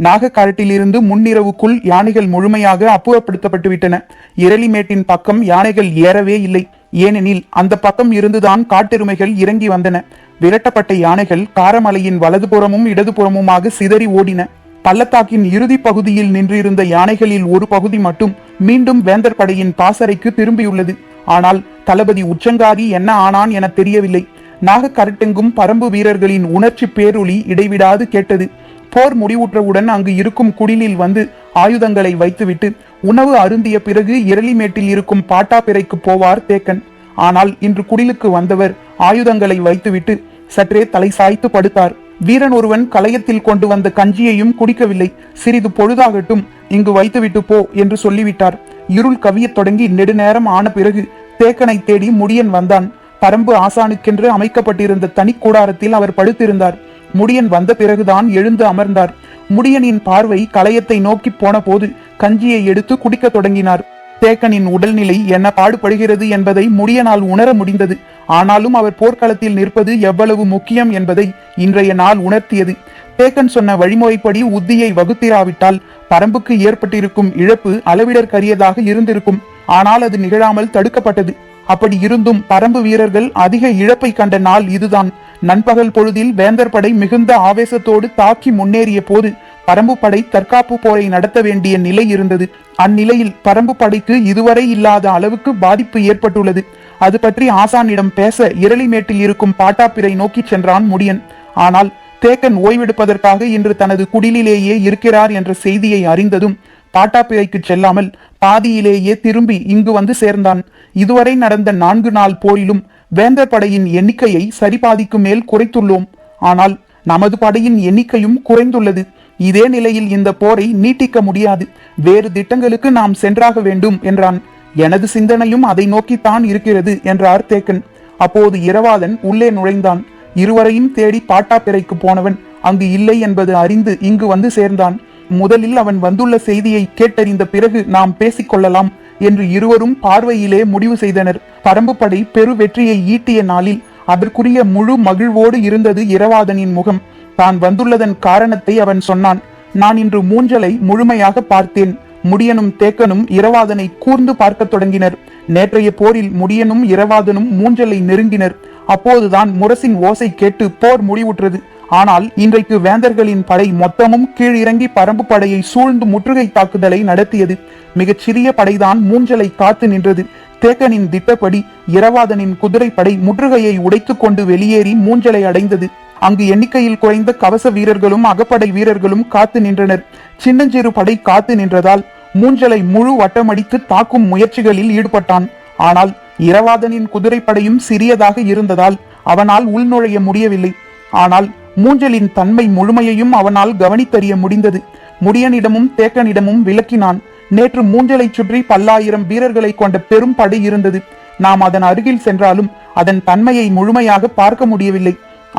நாகக்காரட்டிலிருந்து முன்னிரவுக்குள் யானைகள் முழுமையாக அப்புறப்படுத்தப்பட்டுவிட்டன. இரளிமேட்டின் பக்கம் யானைகள் ஏறவே இல்லை. ஏனெனில் அந்த பக்கம் இருந்துதான் காட்டெருமைகள் இறங்கி வந்தன. விரட்டப்பட்ட யானைகள் காரமலையின் வலதுபுறமும் இடதுபுறமுமாக சிதறி ஓடின. பள்ளத்தாக்கின் இறுதி பகுதியில் நின்றிருந்த யானைகளில் ஒரு பகுதி மட்டும் மீண்டும் வேந்தர் படையின் பாசறைக்கு திரும்பியுள்ளது. ஆனால் தளபதி உச்சங்காரி என்ன ஆனான் என தெரியவில்லை. நாகக்கரட்டெங்கும் பரம்பு வீரர்களின் உணர்ச்சி பேரொளி இடைவிடாது கேட்டது. போர் முடிவுற்றவுடன் அங்கு இருக்கும் குடிலில் வந்து ஆயுதங்களை வைத்துவிட்டு உணவு அருந்திய பிறகு இரளிமேட்டில் இருக்கும் பாட்டாப்பிரைக்கு போவார் தேக்கன். ஆனால் இன்று குடிலுக்கு வந்தவர் ஆயுதங்களை வைத்துவிட்டு சற்றே தலை சாய்த்து படுத்தார். வீரன் ஒருவன் கலையத்தில் கொண்டு வந்த கஞ்சியையும் குடிக்கவில்லை. சிறிது பொழுதாகட்டும், இங்கு வைத்துவிட்டு போ என்று சொல்லிவிட்டார். இருள் கவியத் தொடங்கி நெடுநேரம் ஆன பிறகு தேக்கனை தேடி முடியன் வந்தான். பரம்பு ஆசானுக்கென்று அமைக்கப்பட்டிருந்த தனி கூடாரத்தில் அவர் படுத்திருந்தார். முடியன் வந்த பிறகுதான் எழுந்து அமர்ந்தார். முடியனின் பார்வை கலையத்தை நோக்கி போன போது கஞ்சியை எடுத்து குடிக்க தொடங்கினார். தேக்கனின் உடல்நிலை என்ன பாடுபடுகிறது என்பதை முடியனால் உணர முடிந்தது. ஆனாலும் அவர் போர்க்களத்தில் நிற்பது எவ்வளவு முக்கியம் என்பதை இன்றைய நாள் உணர்த்தியது. தேக்கன் சொன்ன வழிமுறைப்படி உத்தியை வகுத்திராவிட்டால் பரம்புக்கு ஏற்பட்டிருக்கும் இழப்பு அளவிடற்கரியதாக இருந்திருக்கும். ஆனால் அது நிகழாமல் தடுக்கப்பட்டது. அப்படி இருந்தும் பரம்பு வீரர்கள் அதிக இழப்பை கண்ட நாள் இதுதான். நண்பகல் பொழுதில் வேந்தர் படை மிகுந்த ஆவேசத்தோடு தாக்கி முன்னேறிய போது பரம்பு படை தற்காப்பு போரை நடத்த வேண்டிய நிலை இருந்தது. அந்நிலையில் பரம்பு படைக்கு இதுவரை இல்லாத அளவுக்கு பாதிப்பு ஏற்பட்டுள்ளது. அது பற்றி ஆசானிடம் பேச இரளிமேட்டில் இருக்கும் பாட்டாப்பிரை நோக்கி சென்றான் முடியன். ஆனால் தேக்கன் ஓய்வெடுப்பதற்காக இன்று தனது குடிலிலேயே இருக்கிறார் என்ற செய்தியை அறிந்ததும் பாட்டாப்பிரைக்கு செல்லாமல் பாதியிலேயே திரும்பி இங்கு வந்து சேர்ந்தான். இதுவரை நடந்த 4 நாள் போரிலும் வேந்தர் படையின் எண்ணிக்கையை சரிபாதிக்கு மேல் குறைத்துள்ளோம். ஆனால் நமது படையின் எண்ணிக்கையும் குறைந்துள்ளது. இதே நிலையில் இந்த போரை நீட்டிக்க முடியாது. வேறு திட்டங்களுக்கு நாம் சென்றாக வேண்டும் என்றான். எனது சிந்தனையும் அதை நோக்கித்தான் இருக்கிறது என்றார் தேக்கன். அப்போது இரவாதன் உள்ளே நுழைந்தான். இருவரையும் தேடி பாட்டாப்பிரைக்கு போனவன் அங்கு இல்லை என்பது அறிந்து இங்கு வந்து சேர்ந்தான். முதலில் அவன் வந்துள்ள செய்தியை கேட்டறிந்த பிறகு நாம் பேசிக்கொள்ளலாம் என்று இருவரும் பார்வையிலே முடிவு செய்தனர். பரம்பு படை பெரு வெற்றியை ஈட்டிய நாளில் அதற்குரிய முழு மகிழ்வோடு இருந்தது இரவாதனின் முகம். தான் வந்துள்ளதன் காரணத்தை அவன் சொன்னான். நான் இன்று மூஞ்சலை முழுமையாக பார்த்தேன். முடியனும் தேக்கனும் இரவாதனை கூர்ந்து பார்க்க தொடங்கினர். நேற்றைய போரில் முடியனும் இரவாதனும் மூஞ்சலை நெருங்கினர். அப்போதுதான் முரசின் ஓசை கேட்டு போர் முடிவுற்றது. ஆனால் இன்றைக்கு வேந்தர்களின் படை மொத்தமும் கீழிறங்கி பரம்பு படையை சூழ்ந்து முற்றுகை தாக்குதலை நடத்தியது. மிகச் சிறிய படைதான் மூஞ்சலை காத்து நின்றது. தேக்கனின் திட்டப்படி இரவாதனின் குதிரைப்படை முற்றுகையை உடைத்துக் கொண்டு வெளியேறி மூஞ்சலை அடைந்தது. அங்கு எண்ணிக்கையில் குறைந்த கவச வீரர்களும் அகப்படை வீரர்களும் காத்து நின்றனர். சின்னஞ்சிறு படை காத்து நின்றதால் மூஞ்சலை முழு வட்டமடித்து தாக்கும் முயற்சிகளில் ஈடுபட்டான். ஆனால் இரவாதனின் குதிரைப்படையும் சிறியதாக இருந்ததால் அவனால் உள்நுழைய முடியவில்லை. ஆனால் மூஞ்சலின் தன்மை முழுமையையும் அவனால் கவனித்தறிய முடிந்தது. முடியனிடமும் தேக்கனிடமும் விளக்கினான். நேற்று மூஞ்சலை சுற்றி 10,000 வீரர்களை கொண்ட பெரும் படை இருந்தது. நாம் அதன் அருகில் சென்றாலும் அதன் தன்மையை முழுமையாக பார்க்க முடியவில்லை.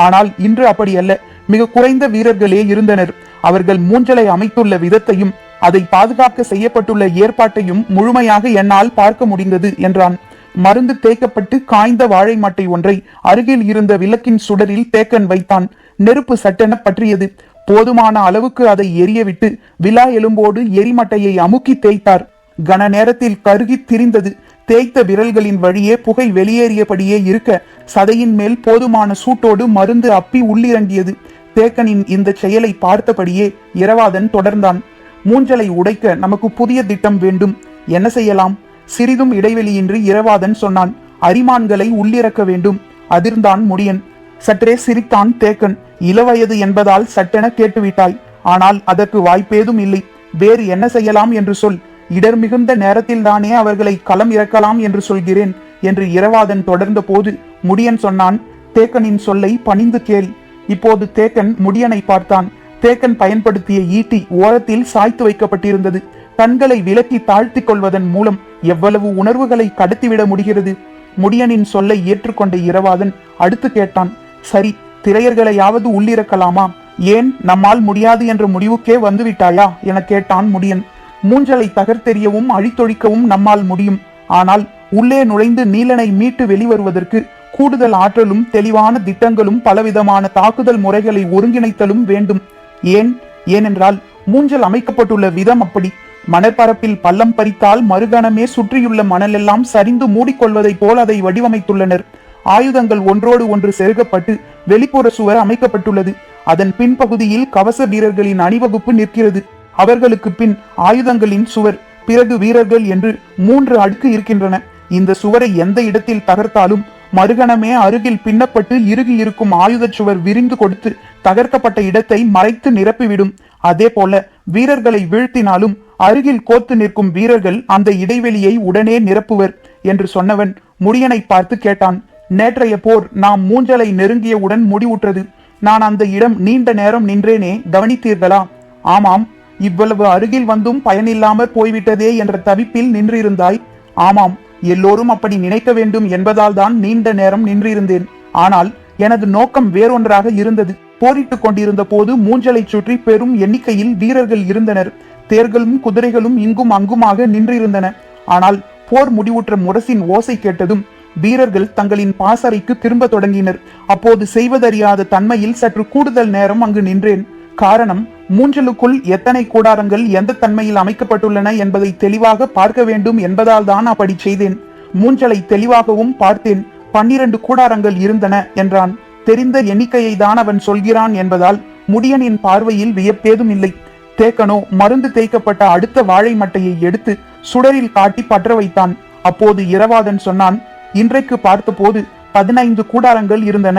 ஆனால் இன்று அப்படி அல்ல. மிக குறைந்த வீரர்களே இருந்தனர். அவர்கள் மூஞ்சலை அமைத்துள்ள விதத்தையும் அதை பாதுகாக்க செய்யப்பட்டுள்ள ஏற்பாட்டையும் முழுமையாக என்னால் பார்க்க முடிந்தது என்றான். மருந்து தேய்க்கப்பட்டு காய்ந்த வாழை மட்டை ஒன்றை அருகில் இருந்த விளக்கின் சுடரில் தேக்கன் வைத்தான். நெருப்பு சட்டென பற்றியது. போதுமான அளவுக்கு அதை எரியவிட்டு விலா எலும்போடு எரிமட்டையை அமுக்கி தேய்த்தார். கன நேரத்தில் கருகி திரிந்தது. தேய்த்த விரல்களின் வழியே புகை வெளியேறியபடியே இருக்க சதையின் மேல் போதுமான சூட்டோடு மருந்து அப்பி உள்ளிறங்கியது. தேக்கனின் இந்த செயலை பார்த்தபடியே இரவாதன் தொடர்ந்தான். மூஞ்சலை உடைக்க நமக்கு புதிய திட்டம் வேண்டும். என்ன செய்யலாம்? சிறிதும் இடைவெளியின்றி இரவாதன் சொன்னான். அரிமான்களை உள்ளிறக்க வேண்டும். அதிர்ந்தான் முடியன். சற்றே சிரித்தான் தேக்கன். இளவயது என்பதால் சட்டென கேட்டுவிட்டாய். ஆனால் அதற்கு வாய்ப்பேதும் இல்லை. வேறு என்ன செய்யலாம் என்று சொல். இடர் மிகுந்த நேரத்தில் தானே அவர்களை களம் இறக்கலாம் என்று சொல்கிறேன் என்று இரவாதன் தொடர்ந்த போது முடியன் சொன்னான். தேக்கனின் சொல்லை பணிந்து கேள். இப்போது தேக்கன் முடியனை பார்த்தான். தேக்கன் பயன்படுத்திய ஈட்டி ஓரத்தில் சாய்த்து வைக்கப்பட்டிருந்தது. கண்களை விலக்கி தாழ்த்திக் கொள்வதன் மூலம் எவ்வளவு உணர்வுகளை கடத்திவிட முடிகிறது. முடியனின் சொல்லை ஏற்றுக்கொண்ட இரவாதன் அடுத்து கேட்டான். சரி, திரையர்களையாவது உள்ளிறக்கலாமா? ஏன், நம்மால் முடியாது என்ற முடிவுக்கே வந்துவிட்டாயா என கேட்டான் முடியன். மூஞ்சலை தகர்த்தெறியவும் அழித்தொழிக்கவும் நம்மால் முடியும். ஆனால் உள்ளே நுழைந்து நீலனை மீட்டு வெளிவருவதற்கு கூடுதல் ஆற்றலும் தெளிவான திட்டங்களும் பலவிதமான தாக்குதல் முறைகளை ஒருங்கிணைத்தலும் வேண்டும். ஏனென்றால் மூஞ்சல் அமைக்கப்பட்டுள்ள விதம் அப்படி. மணற்பரப்பில் பள்ளம் பறித்தால் மறுகணமே சுற்றியுள்ள மணலெல்லாம் சரிந்து மூடிக்கொள்வதைப் போல் அதை வடிவமைத்துள்ளனர். ஆயுதங்கள் ஒன்றோடு ஒன்று செருகப்பட்டு வெளிப்புற சுவர் அமைக்கப்பட்டுள்ளது. அதன் பின்பகுதியில் கவச வீரர்களின் அணிவகுப்பு நிற்கிறது. அவர்களுக்கு பின் ஆயுதங்களின் சுவர், பிறகு வீரர்கள் என்று 3 அடுக்கு இருக்கின்றன. இந்த சுவரை எந்த இடத்தில் தகர்த்தாலும் மறுகணமே அருகில் பின்னப்பட்டு இறுகி இருக்கும் ஆயுத சுவர் விரிந்து கொடுத்து தகர்க்கப்பட்ட இடத்தை மறைத்து நிரப்பிவிடும். அதே போல வீரர்களை வீழ்த்தினாலும் அருகில் கோத்து நிற்கும் வீரர்கள் அந்த இடைவெளியை உடனே நிரப்புவர் என்று சொன்னவன் முடியனை பார்த்து கேட்டான். நேற்றைய போர் நாம் மூஞ்சலை நெருங்கியவுடன் முடிவுற்றது. நான் அந்த இடம் நீண்ட நேரம் நின்றேனே, கவனித்தீர்களா? ஆமாம். இவ்வளவு அருகில் வந்தும் பயனில்லாமற் போய்விட்டதே என்ற தவிப்பில் நின்றிருந்தாய். ஆமாம், எல்லோரும் அப்படி நினைக்க வேண்டும் என்பதால் தான் நீண்ட நேரம் நின்றிருந்தேன். ஆனால் எனது நோக்கம் வேறொன்றாக இருந்தது. போரிட்டுக் கொண்டிருந்த போது மூஞ்சலை சுற்றி பெரும் எண்ணிக்கையில் வீரர்கள் இருந்தனர். தேர்களும் குதிரைகளும் இங்கும் அங்குமாக நின்றிருந்தன. ஆனால் போர் முடிவுற்ற முரசின் ஓசை கேட்டதும் வீரர்கள் தங்களின் பாசறைக்கு திரும்ப தொடங்கினர். அப்போது செய்வதறியாத தன்மையில் சற்று கூடுதல் நேரம் அங்கு நின்றேன். காரணம், மூஞ்சலுக்குள் எத்தனை கூடாரங்கள் எந்த தன்மையில் அமைக்கப்பட்டுள்ளன என்பதை தெளிவாக பார்க்க வேண்டும் என்பதால் தான் அப்படி செய்தேன். மூஞ்சலை தெளிவாகவும் பார்த்தேன். 12 கூடாரங்கள் இருந்தன என்றான். தெரிந்த எண்ணிக்கையை தான் அவன் சொல்கிறான் என்பதால் முடியனின் பார்வையில் வியப்பேதும் இல்லை. தேக்கனோ மருந்து தேய்க்கப்பட்ட அடுத்த வாழை மட்டையை எடுத்து சுடரில் காட்டி பற்ற வைத்தான். அப்போது இரவாதன் சொன்னான், இன்றைக்கு பார்த்தபோது 15 கூடாரங்கள் இருந்தன.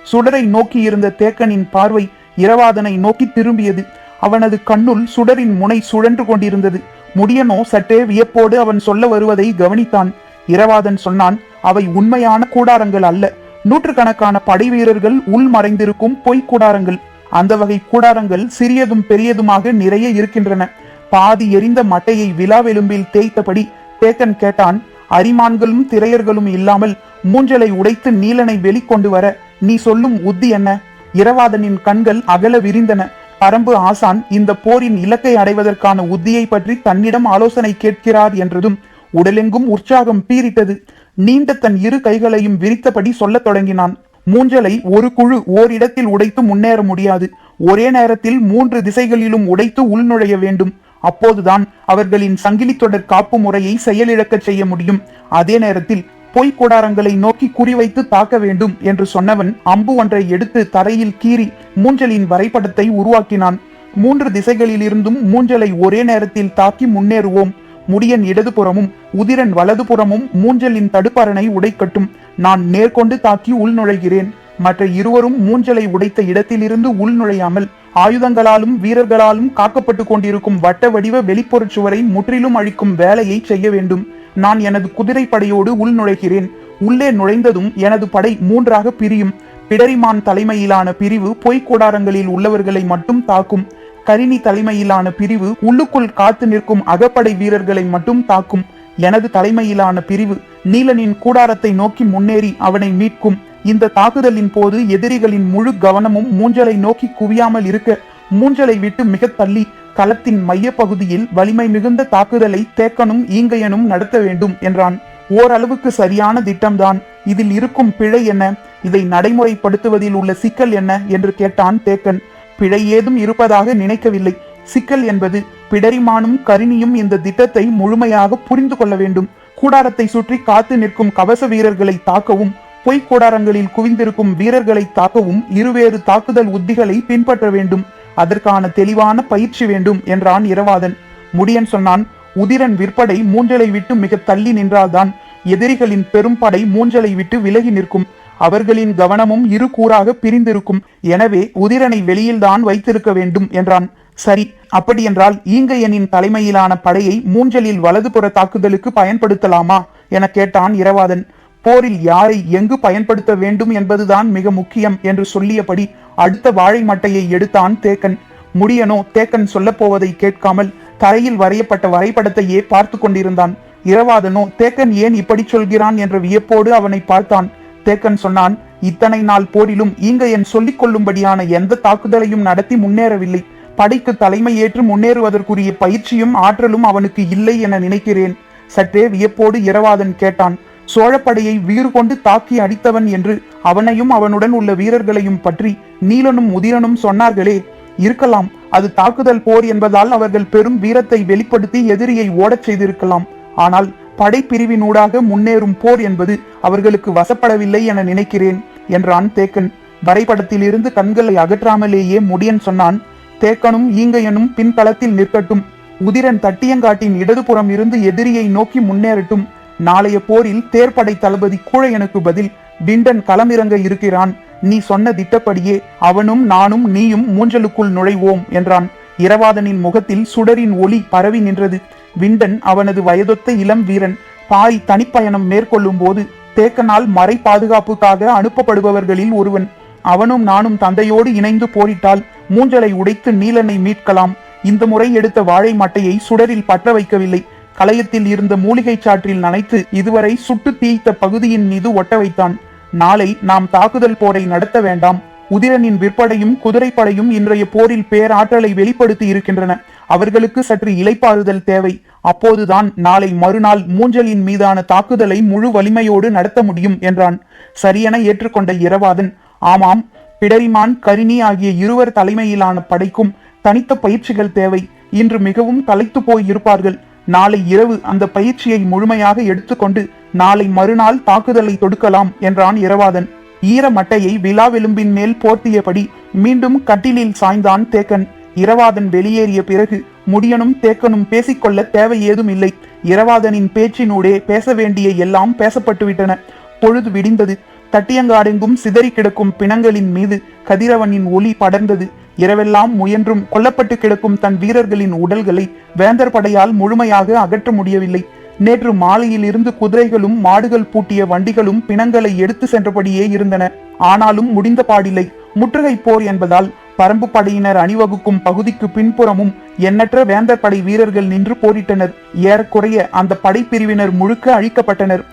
சுடரை நோக்கி இருந்த தேக்கனின் பார்வை இரவாதனை நோக்கி திரும்பியது. அவனது கண்ணுள் சுடரின் முனை சுழன்று கொண்டிருந்தது. முடியனோ சற்றே வியப்போடு அவன் சொல்ல வருவதை கவனித்தான். இரவாதன் சொன்னான், அவை உண்மையான கூடாரங்கள் அல்ல, நூற்றுக்கணக்கான படை வீரர்கள் உள் மறைந்திருக்கும் பொய் கூடாரங்கள். அந்த வகை கூடாரங்கள் சிறியதும் பெரியதுமாக நிறைய இருக்கின்றன. பாதி எரிந்த மட்டையை விலாவெலும்பில் தேய்த்தபடி தேக்கன் கேட்டான், அரிமான்களும் திரையர்களும் இல்லாமல் மூஞ்சலை உடைத்து நீலனை வெளிக்கொண்டு வர நீ சொல்லும் உத்தி என்ன? இரவாதனின் கண்கள் அகல விரிந்தன. பரம்பு ஆசான் இந்த போரின் இலக்கை அடைவதற்கான உத்தியை பற்றி தன்னிடம் ஆலோசனை கேட்கிறார் என்றதும் உடலெங்கும் உற்சாகம் பீரிட்டது. நீண்ட தன் 2 கைகளையும் விரித்தபடி சொல்லத் தொடங்கினான். மூஞ்சலை ஒரு குழு ஓரிடத்தில் உடைத்து முன்னேற முடியாது. ஒரே நேரத்தில் 3 திசைகளிலும் உடைத்து உள்நுழைய வேண்டும். அப்போதுதான் அவர்களின் சங்கிலி தொடர் காப்பு முறையை செயலிழக்க செய்ய முடியும். அதே நேரத்தில் பொய் கூடாரங்களை நோக்கி குறிவைத்து தாக்க வேண்டும் என்று சொன்னவன் அம்பு ஒன்றை எடுத்து தரையில் கீறி மூஞ்சலின் வரைபடத்தை உருவாக்கினான். 3 திசைகளிலிருந்தும் மூஞ்சலை ஒரே நேரத்தில் தாக்கி முன்னேறுவோம். முடியன் இடதுபுறமும் உதிரன் வலதுபுறமும் மூஞ்சலின் தடுப்பரணை உடைக்கட்டும். நான் நேர்கொண்டு தாக்கி உள்நுழைகிறேன். மற்ற இருவரும் மூஞ்சலை உடைத்த இடத்திலிருந்து உள்நுழையாமல் ஆயுதங்களாலும் வீரர்களாலும் காக்கப்பட்டு கொண்டிருக்கும் வட்ட வடிவ வெளிப்புறச் சுவரை முற்றிலும் அழிக்கும் வேலையை செய்ய வேண்டும். நான் எனது குதிரை படையோடு உள்நுழைகிறேன். உள்ளே நுழைந்ததும் எனது படை 3ஆக பிரியும். பிடரிமான் தலைமையிலான பிரிவு பொய் கூடாரங்களில் உள்ளவர்களை மட்டும் தாக்கும். கரிணி தலைமையிலான பிரிவு உள்ளுக்குள் காத்து நிற்கும் அகப்படை வீரர்களை மட்டும் தாக்கும். எனது தலைமையிலான பிரிவு நீலனின் கூடாரத்தை நோக்கி முன்னேறி அவனை மீட்கும். இந்த தாக்குதலின் போது எதிரிகளின் முழு கவனமும் மூஞ்சலை நோக்கி குவியாமல் இருக்க மூஞ்சலை விட்டு மிக தள்ளி களத்தின் மைய பகுதியில் வலிமை மிகுந்த தாக்குதலை தேக்கனும் ஈங்கையனும் நடத்த வேண்டும் என்றான். ஓரளவுக்கு சரியான திட்டம்தான். இதில் இருக்கும் பிழை என்ன? இதை நடைமுறைப்படுத்துவதில் உள்ள சிக்கல் என்ன என்று கேட்டான் தேக்கன். பிழை ஏதும் இருப்பதாக நினைக்கவில்லை. சிக்கல் என்பது பிடரிமானும் கரிணியும் இந்த திட்டத்தை முழுமையாக புரிந்து கொள்ள வேண்டும். கூடாரத்தை சுற்றி காத்து நிற்கும் கவச வீரர்களை தாக்கவும் பொய் கூடாரங்களில் குவிந்திருக்கும் வீரர்களை தாக்கவும் இருவேறு தாக்குதல் உத்திகளை பின்பற்ற வேண்டும். அதற்கான தெளிவான பயிற்சி வேண்டும் என்றான் இரவாதன். முடியன் சொன்னான், உதிரன் விற்படை மூஞ்சலை விட்டு மிக தள்ளி நின்றால்தான் எதிரிகளின் பெரும் படை மூஞ்சலை விட்டு விலகி நிற்கும். அவர்களின் கவனமும் 2 கூறாக பிரிந்திருக்கும். எனவே உதிரனை வெளியில்தான் வைத்திருக்க வேண்டும் என்றான். சரி, அப்படியென்றால் ஈங்கையனின் தலைமையிலான படையை மூஞ்சலில் வலதுபுற தாக்குதலுக்கு பயன்படுத்தலாமா என கேட்டான் இரவாதன். போரில் யாரை எங்கு பயன்படுத்த வேண்டும் என்பதுதான் மிக முக்கியம் என்று சொல்லியபடி அடுத்த வாழை மட்டையை எடுத்தான் தேக்கன். முடியனோ தேக்கன் சொல்ல போவதை கேட்காமல் தரையில் வரையப்பட்ட வரைபடத்தையே பார்த்து கொண்டிருந்தான். இரவாதனோ தேக்கன் ஏன் இப்படி சொல்கிறான் என்ற வியப்போடு அவனை பார்த்தான். தேக்கன் சொன்னான், இத்தனை நாள் போரிலும் ஈங்கையன் சொல்லிக் கொள்ளும்படியான எந்த தாக்குதலையும் நடத்தி முன்னேறவில்லை. படைக்கு தலைமை ஏற்று முன்னேறுவதற்குரிய பயிற்சியும் ஆற்றலும் அவனுக்கு இல்லை என நினைக்கிறேன். சற்றே வியப்போடு இரவாதன் கேட்டான், சோழப்படையை வீறு கொண்டு தாக்கி அடித்தவன் என்று அவனையும் அவனுடன் உள்ள வீரர்களையும் பற்றி நீலனும் உதிரனும் சொன்னார்களே? இருக்கலாம். அது தாக்குதல் போர் என்பதால் அவர்கள் பெரும் வீரத்தை வெளிப்படுத்தி எதிரியை ஓடச் செய்திருக்கலாம். ஆனால் படைப்பிரிவினூடாக முன்னேறும் போர் என்பது அவர்களுக்கு வசப்படவில்லை என நினைக்கிறேன் என்றான் தேக்கன். வரைபடத்தில் இருந்து கண்களை அகற்றாமலேயே முடியன் சொன்னான். தேக்கனும் ஈங்கையனும் பின்களத்தில் நிற்கட்டும். உதிரன் தட்டியங்காட்டின் இடதுபுறம் இருந்து எதிரியை நோக்கி முன்னேறட்டும். நாளைய போரில் தேர்ப்படை தளபதி கூழையனுக்கு பதில் விண்டன் களமிறங்க இருக்கிறான். நீ சொன்ன திட்டப்படியே அவனும் நானும் நீயும் மூஞ்சலுக்குள் நுழைவோம் என்றான். இரவாதனின் முகத்தில் சுடரின் ஒளி பரவி நின்றது. விண்டன் அவனது வயதொத்த இளம் வீரன். பாரி தனிப்பயணம் மேற்கொள்ளும் போது தேக்கனால் மறை பாதுகாப்புக்காக அனுப்பப்படுபவர்களில் ஒருவன். அவனும் நானும் தந்தையோடு இணைந்து போரிட்டால் மூஞ்சலை உடைத்து நீலனை மீட்கலாம். இந்த முறை எடுத்த வாழை மட்டையை சுடரில் பற்ற வைக்கவில்லை. களையத்தில் இருந்த மூலிகை சாற்றில் நனைத்து இதுவரை சுட்டு தீய்த்த பகுதியின் மீது ஒட்ட வைத்தான். நாளை நாம் தாக்குதல் போரை நடத்த வேண்டாம். உதிரனின் விற்படையும் குதிரைப்படையும் இன்றைய போரில் பேராற்றலை வெளிப்படுத்தி இருக்கின்றன. அவர்களுக்கு சற்று இளைப்பாறுதல் தேவை. அப்போதுதான் நாளை மறுநாள் மூஞ்சலின் மீதான தாக்குதலை முழு வலிமையோடு நடத்த முடியும் என்றான். சரியென ஏற்றுக்கொண்ட இரவாதன், ஆமாம், பிடரிமான் கரிணி ஆகிய இருவர் தலைமையிலான படைக்கும் தனித்த பயிற்சிகள் தேவை. இன்று மிகவும் களைத்து போய் இருப்பார்கள். நாளை இரவு அந்த பயிற்சியை முழுமையாக எடுத்துக்கொண்டு நாளை மறுநாள் தாக்குதலை தொடுக்கலாம் என்றான் இரவாதன். ஈர மட்டையை விழாவெலும்பின் மேல் போர்த்தியபடி மீண்டும் கட்டிலில் சாய்ந்தான் தேக்கன். இரவாதன் வெளியேறிய பிறகு முடியனும் தேக்கனும் பேசிக்கொள்ள தேவை ஏதும் இல்லை. இரவாதனின் பேச்சினூடே பேச வேண்டிய எல்லாம் பேசப்பட்டுவிட்டன. பொழுது விடிந்தது. தட்டியங்காடெங்கும் சிதறி கிடக்கும் பிணங்களின் மீது கதிரவனின் ஒளி படர்ந்தது. இரவெல்லாம் முயன்றும் கொல்லப்பட்டு கிடக்கும் தன் வீரர்களின் உடல்களை வேந்தர் படையால் முழுமையாக அகற்ற முடியவில்லை. நேற்று மாலையில் இருந்து குதிரைகளும் மாடுகள் பூட்டிய வண்டிகளும் பிணங்களை எடுத்து சென்றபடியே இருந்தன. ஆனாலும் முடிந்த பாடில்லை. முற்றுகை போர் என்பதால் பரம்பு படையினர் அணிவகுக்கும் பகுதிக்கு பின்புறமும் எண்ணற்ற வேந்தர் படை வீரர்கள் நின்று போரிட்டனர். ஏறக்குறைய அந்த படைப்பிரிவினர் முழுக்க அழிக்கப்பட்டனர்.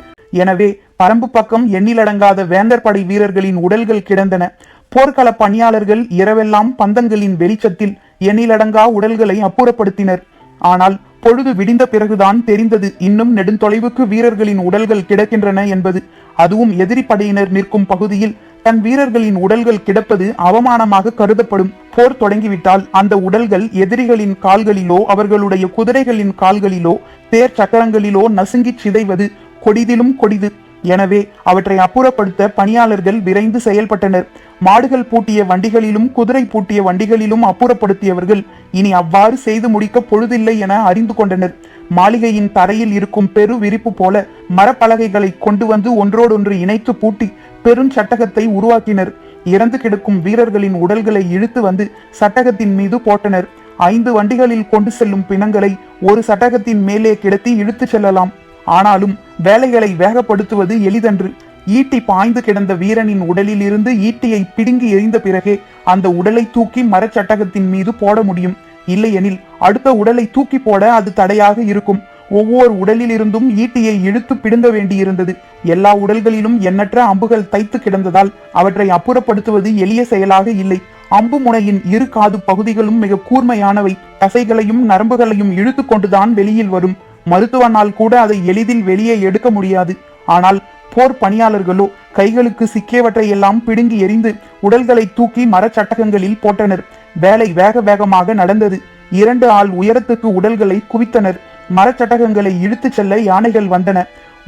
எனவே பரம்பு பக்கம் எண்ணிலடங்காத வேந்தர் படை வீரர்களின் உடல்கள் கிடந்தன. போர்க்கள பணியாளர்கள் இரவெல்லாம் பந்தங்களின் வெளிச்சத்தில் எண்ணிலடங்கா உடல்களை அப்புறப்படுத்தினர். ஆனால் பொழுது விடிந்த பிறகுதான் தெரிந்தது இன்னும் நெடுந்தொலைவுக்கு வீரர்களின் உடல்கள் கிடக்கின்றன என்பது. அதுவும் எதிரி படையினர் நிற்கும் பகுதியில் தன் வீரர்களின் உடல்கள் கிடப்பது அவமானமாக கருதப்படும். போர் தொடங்கிவிட்டால் அந்த உடல்கள் எதிரிகளின் கால்களிலோ அவர்களுடைய குதிரைகளின் கால்களிலோ தேர் சக்கரங்களிலோ நசுங்கி சிதைவது கொடிதிலும் கொடிது. எனவே அவற்றை அப்புறப்படுத்த பணியாளர்கள் விரைந்து செயல்பட்டனர். மாடுகள் பூட்டிய வண்டிகளிலும் குதிரை பூட்டிய வண்டிகளிலும் அப்புறப்படுத்தியவர்கள் இனி அவ்வாறு செய்து முடிக்க பொழுதில்லை என அறிந்து கொண்டனர். மாளிகையின் தரையில் இருக்கும் பெரு விரிப்பு போல மரப்பலகைகளை கொண்டு வந்து ஒன்றோடொன்று இணைத்து பூட்டி பெருஞ்சட்டகத்தை உருவாக்கினர். இறந்து கிடக்கும் வீரர்களின் உடல்களை இழுத்து வந்து சட்டகத்தின் மீது போட்டனர். 5 வண்டிகளில் கொண்டு செல்லும் பிணங்களை ஒரு சட்டகத்தின் மேலே கிடத்தி இழுத்து செல்லலாம். ஆனாலும் வேலைகளை வேகப்படுத்துவது எளிதன்று. ஈட்டி பாய்ந்து கிடந்த வீரனின் உடலில் இருந்து ஈட்டியை பிடுங்கி எறிந்த பிறகே அந்த உடலை தூக்கி மரச்சட்டகத்தின் மீது போட முடியும். இல்லையெனில் அடுத்த உடலை தூக்கி போட அது தடையாக இருக்கும். ஒவ்வொரு உடலில் இருந்தும் ஈட்டியை இழுத்து பிடுங்க வேண்டியிருந்தது. எல்லா உடல்களிலும் எண்ணற்ற அம்புகள் தைத்து கிடந்ததால் அவற்றை அப்புறப்படுத்துவது எளிய செயலாக இல்லை. அம்பு முனையின் இரு காது பகுதிகளும் மிக கூர்மையானவை. தசைகளையும் நரம்புகளையும் இழுத்து கொண்டுதான் வெளியில் வரும். மருத்துவனால் கூட அதை எளிதில் வெளியே எடுக்க முடியாது. ஆனால் போர் பணியாளர்களோ கைகளுக்கு சிக்கியவற்றை எல்லாம் பிடுங்கி எறிந்து உடல்களை தூக்கி மரச்சட்டகங்களில் போட்டனர். வேலை வேக வேகமாக நடந்தது. 2 ஆள் உயரத்துக்கு உடல்களை குவித்தனர். மரச்சட்டகங்களை இழுத்து செல்ல யானைகள் வந்தன.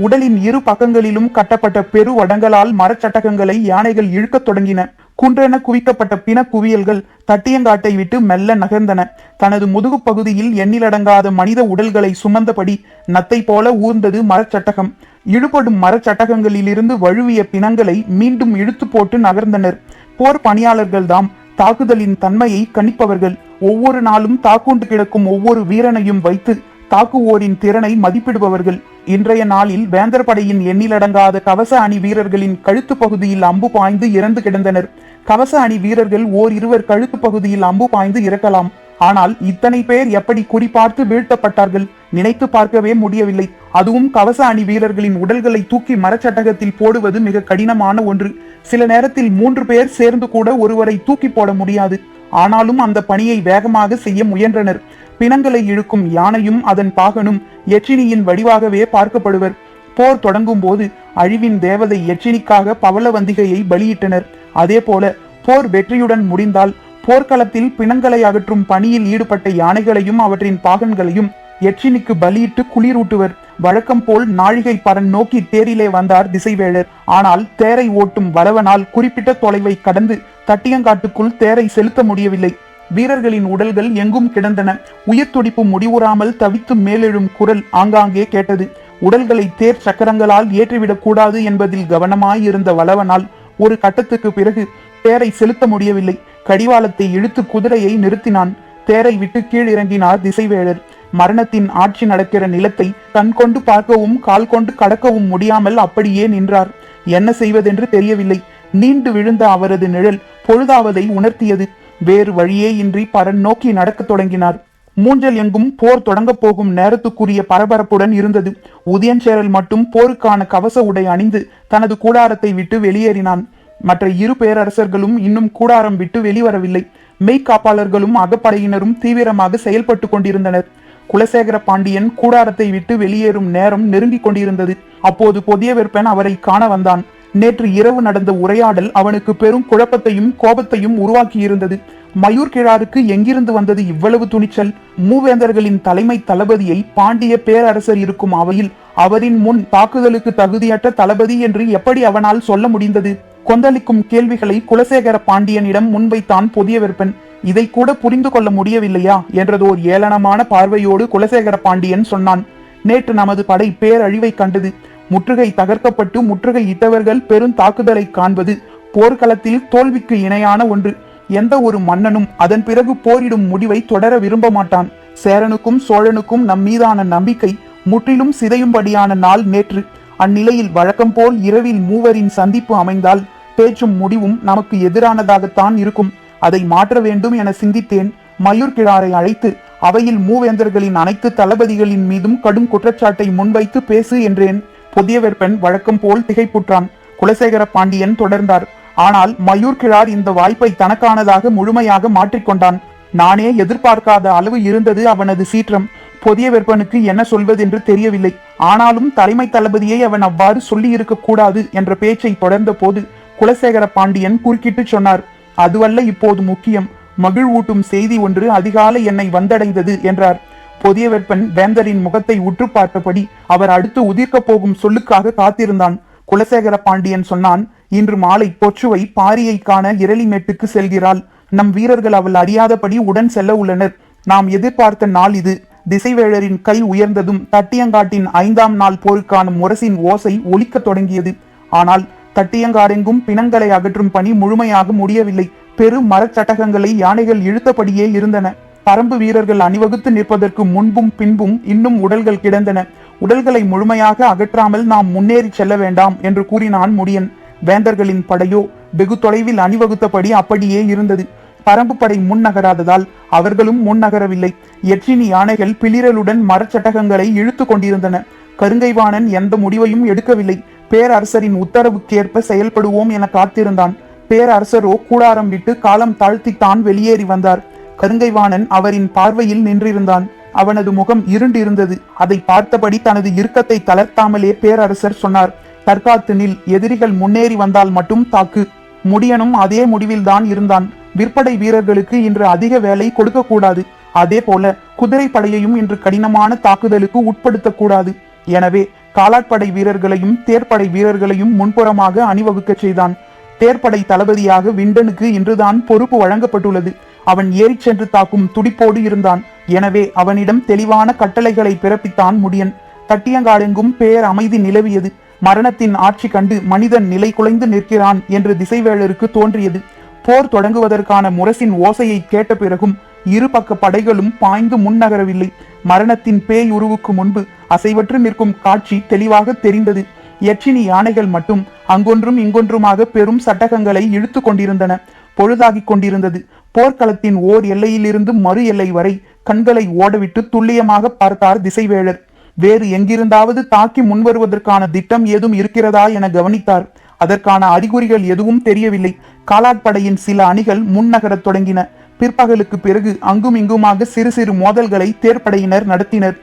உடலின் இரு பக்கங்களிலும் கட்டப்பட்ட பெரு வடங்களால் மரச்சட்டகங்களை யானைகள் இழுக்கத் தொடங்கின. குன்றென குவிக்கப்பட்ட பிண குவியல்கள் தட்டியங்காட்டை விட்டு மெல்ல நகர்ந்தன. தனது முதுகு பகுதியில் எண்ணிலடங்காத மனித உடல்களை சுமந்தபடி நத்தை போல ஊர்ந்தது மரச்சட்டகம். இழுபடும் மரச்சட்டகங்களிலிருந்து வழுவிய பிணங்களை மீண்டும் இழுத்து போட்டு நகர்ந்தனர். போர் பணியாளர்கள்தாம் தாக்குதலின் தன்மையை கணிப்பவர்கள். ஒவ்வொரு நாளும் தாக்குண்டு கிடக்கும் ஒவ்வொரு வீரனையும் வைத்து தாக்குவோரின் திறனை மதிப்பிடுபவர்கள். இன்றைய நாளில் வேந்தர் படையின் எண்ணிலடங்காத கவச அணி வீரர்களின் கழுத்து பகுதியில் அம்பு பாய்ந்து இறந்து கிடந்தனர். கவச அணி வீரர்கள் ஓரிருவர் கழுத்து பகுதியில் அம்பு பாய்ந்து இறக்கலாம். ஆனால் இத்தனை பேர் எப்படி குறிபார்த்து வீழ்த்தப்பட்டார்கள்? நினைத்து பார்க்கவே முடியவில்லை. அதுவும் கவச அணி வீரர்களின் உடல்களை தூக்கி மரச்சட்டகத்தில் போடுவது மிக கடினமான ஒன்று. சில நேரத்தில் 3 பேர் சேர்ந்து கூட ஒருவரை தூக்கி போட முடியாது. ஆனாலும் அந்த பணியை வேகமாக செய்ய முயன்றனர். பிணங்களை இழுக்கும் யானையும் அதன் பாகனும் எச்சினியின் வடிவாகவே பார்க்கப்படுவர். போர் தொடங்கும் போது அழிவின் தேவதை எச்சினிக்காக பவளவந்திகையை பலியிட்டனர். அதே போல போர் வெற்றியுடன் முடிந்தால் போர்க்களத்தில் பிணங்களை அகற்றும் பணியில் ஈடுபட்ட யானைகளையும் அவற்றின் பாகன்களையும் எச்சினிக்கு பலியிட்டு குளிரூட்டுவர். வழக்கம் போல் நாழிகை பரன் நோக்கி தேரிலே வந்தார் திசைவேழர். ஆனால் தேரை ஓட்டும் வளவனால் குறிப்பிட்ட தொலைவை கடந்து தட்டியங்காட்டுக்குள் தேரை செலுத்த முடியவில்லை. வீரர்களின் உடல்கள் எங்கும் கிடந்தன. உயிர் துடிப்பு முடிவுறாமல் தவித்து மேலெழும் குரல் ஆங்காங்கே கேட்டது. உடல்களை தேர் சக்கரங்களால் ஏற்றிவிடக் கூடாது என்பதில் கவனமாயிருந்த வளவனால் ஒரு கட்டத்துக்கு பிறகு தேரை செலுத்த முடியவில்லை. கடிவாளத்தை இழுத்து குதிரையை நிறுத்தினான். தேரை விட்டு கீழிறங்கினார் திசைவேழர். மரணத்தின் ஆட்சி நடக்கிற நிலத்தை கண் கொண்டு பார்க்கவும் கால் கொண்டு கடக்கவும் முடியாமல் அப்படியே நின்றார். என்ன செய்வதென்று தெரியவில்லை. நீண்டு விழுந்த அவரது நிழல் பொழுதாவதை உணர்த்தியது. வேறு வழியே இன்றி பரன் நோக்கி நடக்கத் தொடங்கினார். மூஞ்சல் எங்கும் போர் தொடங்கப் போகும் நேரத்துக்குரிய பரபரப்புடன் இருந்தது. உதயஞ்சேரல் மட்டும் போருக்கான கவச உடை அணிந்து தனது கூடாரத்தை விட்டு வெளியேறினான். மற்ற இரு பேரரசர்களும் இன்னும் கூடாரம் விட்டு வெளிவரவில்லை. மெய்காப்பாளர்களும் அகப்படையினரும் தீவிரமாக செயல்பட்டு கொண்டிருந்தனர். குலசேகர பாண்டியன் கூடாரத்தை விட்டு வெளியேறும் நேரம் நெருங்கிக் கொண்டிருந்தது. அப்போது பொதியவெற்பன் அவரை காண வந்தான். நேற்று இரவு நடந்த உரையாடல் அவனுக்கு பெரும் குழப்பத்தையும் கோபத்தையும் உருவாக்கியிருந்தது. மயூர் கிழாருக்கு எங்கிருந்து வந்தது இவ்வளவு துணிச்சல்? மூவேந்தர்களின் தலைமை தளபதியை பாண்டிய பேரரசர் இருக்கும் அவையில் அவரின் முன் தாக்குதலுக்கு தகுதியற்ற தளபதி என்று எப்படி அவனால் சொல்ல முடிந்தது? கொந்தளிக்கும் கேள்விகளை குலசேகர பாண்டியனிடம் முன்வைத்தான் பொதியவெற்பன். இதை கூட புரிந்து கொள்ள முடியவில்லையா என்றதோர் ஏளனமான பார்வையோடு குலசேகர பாண்டியன் சொன்னான். நேற்று நமது படை பேரழிவை கண்டது. முற்றுகை தகர்க்கப்பட்டு முற்றுகை இட்டவர்கள் பெரும் தாக்குதலை காண்பது போர்க்களத்தில் தோல்விக்கு இணையான ஒன்று. எந்த ஒரு மன்னனும் அதன் பிறகு போரிடும் முடிவை தொடர விரும்ப மாட்டான். சேரனுக்கும் சோழனுக்கும் நம் மீதான நம்பிக்கை முற்றிலும் சிதையும்படியான நாள் நேற்று. அந்நிலையில் வழக்கம் போல் இரவில் மூவரின் சந்திப்பு அமைந்தால் பேச்சும் முடிவும் நமக்கு எதிரானதாகத்தான் இருக்கும். அதை மாற்ற வேண்டும் என சிந்தித்தேன். மயூர் கிழாரை அழைத்து அவையில் மூவேந்தர்களின் அனைத்து தளபதிகளின் மீதும் கடும் குற்றச்சாட்டை முன்வைத்து பேசு என்றேன். பொதியவெற்பன் வழக்கம் போல் திகைப்புற்றான். குலசேகர பாண்டியன் தொடர்ந்தார். ஆனால் மயூர் கிழார் இந்த வாய்ப்பை தனக்கானதாக முழுமையாக மாற்றிக்கொண்டான். நானே எதிர்பார்க்காத அளவு இருந்தது அவனது சீற்றம். பொதியவெற்பனுக்கு என்ன சொல்வதென்று தெரியவில்லை. ஆனாலும் தலைமை தளபதியை அவன் அவ்வாறு சொல்லி இருக்க கூடாது என்ற பேச்சை தொடர்ந்த போது குலசேகர பாண்டியன் குறுக்கிட்டு சொன்னார். அதுவல்ல இப்போது முக்கியம். மகிழ்வூட்டும் செய்தி ஒன்று அதிகாலை என்னை வந்தடைந்தது என்றார். பொதியவெற்பன் வேந்தரின் முகத்தை உற்று பார்த்தபடி அவர் அடுத்து உதிர்க்கப் போகும் சொல்லுக்காக காத்திருந்தான். குலசேகர பாண்டியன் சொன்னான். இன்று மாலை பொச்சுவை பாரியை காண இரளிமேட்டுக்கு செல்கிறாள். நம் வீரர்கள் அவள் அறியாதபடி உடன் செல்ல உள்ளனர். நாம் எதிர்பார்த்த நாள் இது. திசைவேழரின் கை உயர்ந்ததும் தட்டியங்காட்டின் 5ஆம் நாள் போருக்கான முரசின் ஓசை ஒலிக்க தொடங்கியது. ஆனால் தட்டியங்காடெங்கும் பிணங்களை அகற்றும் பணி முழுமையாக முடியவில்லை. பெரும் மரச்சட்டகங்களை யானைகள் இழுத்தபடியே இருந்தன. பரம்பு வீரர்கள் அணிவகுத்து நிற்பதற்கு முன்பும் பின்பும் இன்னும் உடல்கள் கிடந்தன. உடல்களை முழுமையாக அகற்றாமல் நாம் முன்னேறி செல்ல வேண்டாம் என்று கூறினான் முடியன். வேந்தர்களின் படையோ வெகு தொலைவில் அணிவகுத்தபடி அப்படியே இருந்தது. பரம்பு படை முன்னகராததால் அவர்களும் முன்னகரவில்லை. எச்சினி யானைகள் பிளிரலுடன் மரச்சட்டகங்களை இழுத்து கொண்டிருந்தன. கருங்கைவாணன் எந்த முடிவையும் எடுக்கவில்லை. பேரரசரின் உத்தரவுக்கேற்ப செயல்படுவோம் என காத்திருந்தான். பேரரசரோ கூடாரம் விட்டு காலம் தாழ்த்தித்தான் வெளியேறி வந்தார். கருங்கைவாணன் அவரின் பார்வையில் நின்றிருந்தான். அவனது முகம் இருண்டிருந்தது. அதை பார்த்தபடி தனது இறுக்கத்தை தளர்த்தாமலே பேரரசர் சொன்னார். தற்காத்து நில். எதிரிகள் முன்னேறி வந்தால் மட்டும் தாக்கு. முடியனும் அதே முடிவில்தான் இருந்தான். விற்படை வீரர்களுக்கு இன்று அதிக வேலை கொடுக்க கூடாது. அதே போல குதிரை படையையும் இன்று கடினமான தாக்குதலுக்கு உட்படுத்தக்கூடாது. எனவே காலாட்படை வீரர்களையும் தேர்ப்படை வீரர்களையும் முன்புறமாக அணிவகுக்க செய்தான். தேர்ப்படை தளபதியாக விண்டனுக்கு இன்றுதான் பொறுப்பு வழங்கப்பட்டுள்ளது. அவன் ஏறி சென்று தாக்கும் துடிப்போடு இருந்தான். எனவே அவனிடம் தெளிவான கட்டளைகளை பிறப்பித்தான் முடியன். தட்டியங்காடெங்கும் பேர் அமைதி நிலவியது. மரணத்தின் ஆட்சி கண்டு மனிதன் நிலை குலைந்து நிற்கிறான் என்று திசைவேழருக்கு தோன்றியது. போர் தொடங்குவதற்கான முரசின் ஓசையை கேட்ட பிறகும் இரு பக்க படைகளும் பாய்ந்து முன்னகரவில்லை. மரணத்தின் பேய் உருவுக்கு முன்பு அசைவற்று நிற்கும் காட்சி தெளிவாக தெரிந்தது. எச்சினி யானைகள் மட்டும் அங்கொன்றும் இங்கொன்றுமாக பெரும் சட்டகங்களை இழுத்து கொண்டிருந்தன. பொழுதாகிக் கொண்டிருந்தது. போர்க்களத்தின் ஓர் எல்லையிலிருந்து மறு எல்லை வரை கண்களை ஓடவிட்டு துல்லியமாக பார்த்தார் திசைவேழர். வேறு எங்கிருந்தாவது தாக்கி முன்வருவதற்கான திட்டம் ஏதும் இருக்கிறதா என கவனித்தார். அதற்கான அறிகுறிகள் எதுவும் தெரியவில்லை. காலாட்படையின் சில அணிகள் முன்னகரத் தொடங்கின. பிற்பகலுக்கு பிறகு அங்கும் இங்குமாக சிறு சிறு மோதல்களை தேர்ப்படையினர் நடத்தினர்.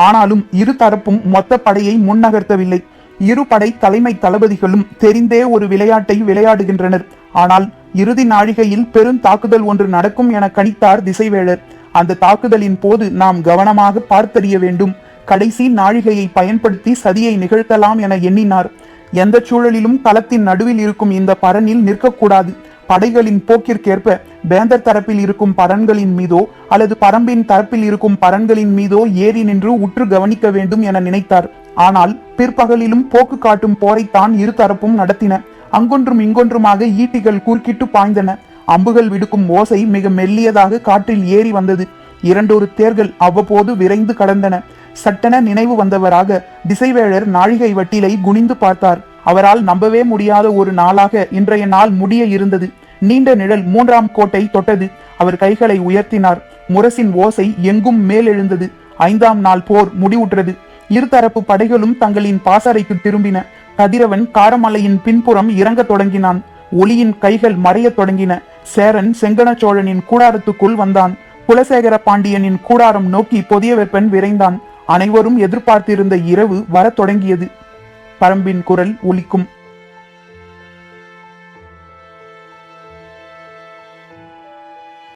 ஆனாலும் இரு தரப்பும் மொத்த படையை முன்னகர்த்தவில்லை. இரு படை தலைமை தளபதிகளும் தெரிந்தே ஒரு விளையாட்டை விளையாடுகின்றனர். ஆனால் இறுதி நாழிகையில் பெரும் தாக்குதல் ஒன்று நடக்கும் என கணித்தார் திசைவேளர். அந்த தாக்குதலின் போது நாம் கவனமாக பார்த்தறிய வேண்டும். கடைசி நாழிகையை பயன்படுத்தி சதியை நிகழ்த்தலாம் என எண்ணினார். எந்த சூழலிலும் களத்தின் நடுவில் இருக்கும் இந்த பரனில் நிற்கக்கூடாது. படைகளின் போக்கிற்கேற்ப வேந்தர் தரப்பில் இருக்கும் பரன்களின் மீதோ அல்லது பரம்பின் தரப்பில் இருக்கும் பரன்களின் மீதோ ஏறி நின்று உற்று கவனிக்க வேண்டும் என நினைத்தார். ஆனால் பிற்பகலிலும் போக்கு காட்டும் போரைத்தான் இரு தரப்பும் நடத்தின. அங்கொன்றும் இங்கொன்றுமாக ஈட்டிகள் குறுக்கிட்டு பாய்ந்தன. அம்புகள் விடுக்கும் ஓசை மிக மெல்லியதாக காற்றில் ஏறி வந்தது. இரண்டொரு தேர்கள் அவ்வப்போது விரைந்து கடந்தன. சட்டென நினைவு வந்தவராக திசைவேழர் நாழிகை வட்டிலை குனிந்து பார்த்தார். அவரால் நம்பவே முடியாத ஒரு நாளாக இன்றைய நாள் முடிய இருந்தது. நீண்ட நிழல் 3ஆம் கோட்டை தொட்டது. அவர் கைகளை உயர்த்தினார். முரசின் ஓசை எங்கும் மேலெழுந்தது. 5ஆம் நாள் போர் முடிவுற்றது. இருதரப்பு படைகளும் தங்களின் பாசறைக்கு திரும்பின. கதிரவன் காரமலையின் பின்புறம் இறங்க தொடங்கினான். ஒளியின் கைகள் மறைய தொடங்கின. சேரன் செங்கன சோழனின் கூடாரத்துக்குள் வந்தான். குலசேகர பாண்டியனின் கூடாரம் நோக்கி பொதிய வெப்பன் விரைந்தான். அனைவரும் எதிர்பார்த்திருந்த இரவு வரத் தொடங்கியது. பரம்பின் குரல் ஒலிக்கும்.